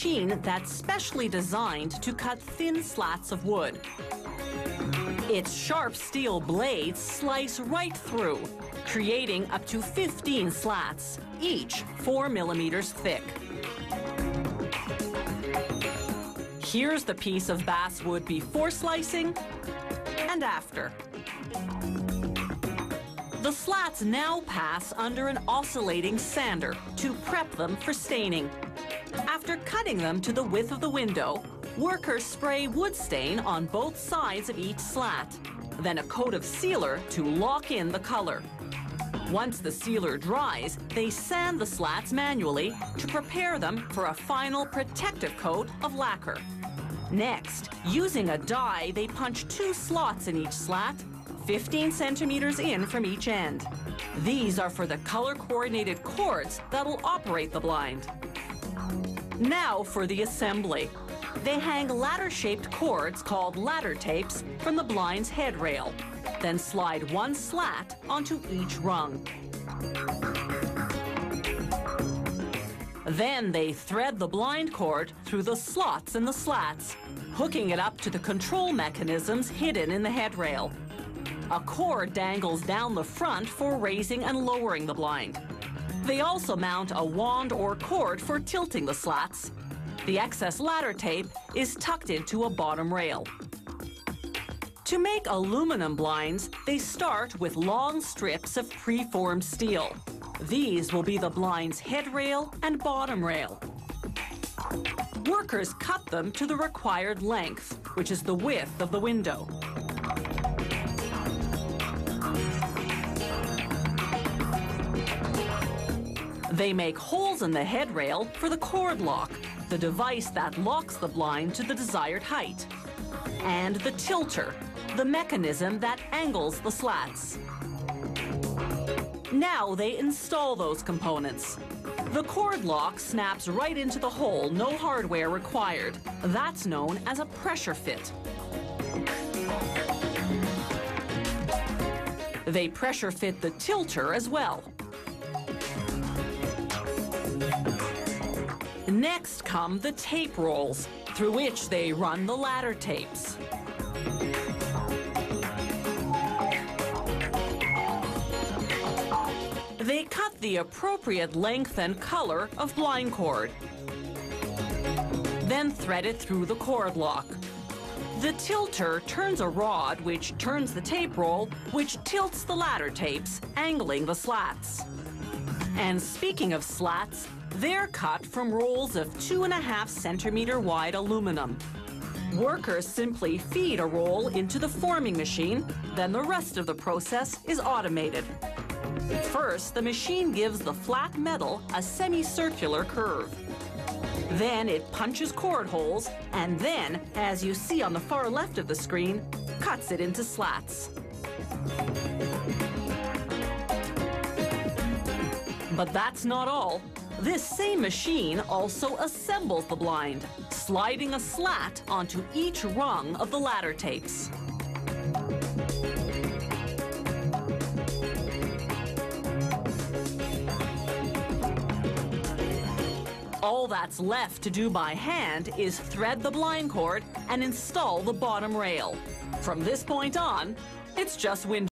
machine that's specially designed to cut thin slats of wood. Its sharp steel blades slice right through, creating up to 15 slats, each 4 millimeters thick. Here's the piece of basswood before slicing and after. The slats now pass under an oscillating sander to prep them for staining. After cutting them to the width of the window, workers spray wood stain on both sides of each slat, then a coat of sealer to lock in the color. Once the sealer dries, they sand the slats manually to prepare them for a final protective coat of lacquer. Next, using a die, they punch 2 slots in each slat, 15 centimeters in from each end. These are for the color-coordinated cords that'll operate the blind. Now for the assembly. They hang ladder-shaped cords called ladder tapes from the blind's headrail, then slide 1 slat onto each rung. Then they thread the blind cord through the slots in the slats, hooking it up to the control mechanisms hidden in the headrail. A cord dangles down the front for raising and lowering the blind. They also mount a wand or cord for tilting the slats. The excess ladder tape is tucked into a bottom rail. To make aluminum blinds, they start with long strips of preformed steel. These will be the blind's headrail and bottom rail. Workers cut them to the required length, which is the width of the window. They make holes in the headrail for the cord lock, the device that locks the blind to the desired height, and the tilter, the mechanism that angles the slats. Now they install those components. The cord lock snaps right into the hole, no hardware required. That's known as a pressure fit. They pressure fit the tilter as well. Next come the tape rolls, through which they run the ladder tapes. They cut the appropriate length and color of blind cord, then thread it through the cord lock. The tilter turns a rod which turns the tape roll, which tilts the ladder tapes, angling the slats. And speaking of slats, they're cut from rolls of 2.5 centimeter wide aluminum. Workers simply feed a roll into the forming machine, then the rest of the process is automated. First, the machine gives the flat metal a semicircular curve. Then it punches cord holes, and then, as you see on the far left of the screen, cuts it into slats. But that's not all. This same machine also assembles the blind, sliding a slat onto each rung of the ladder tapes. All that's left to do by hand is thread the blind cord and install the bottom rail. From this point on, it's just window.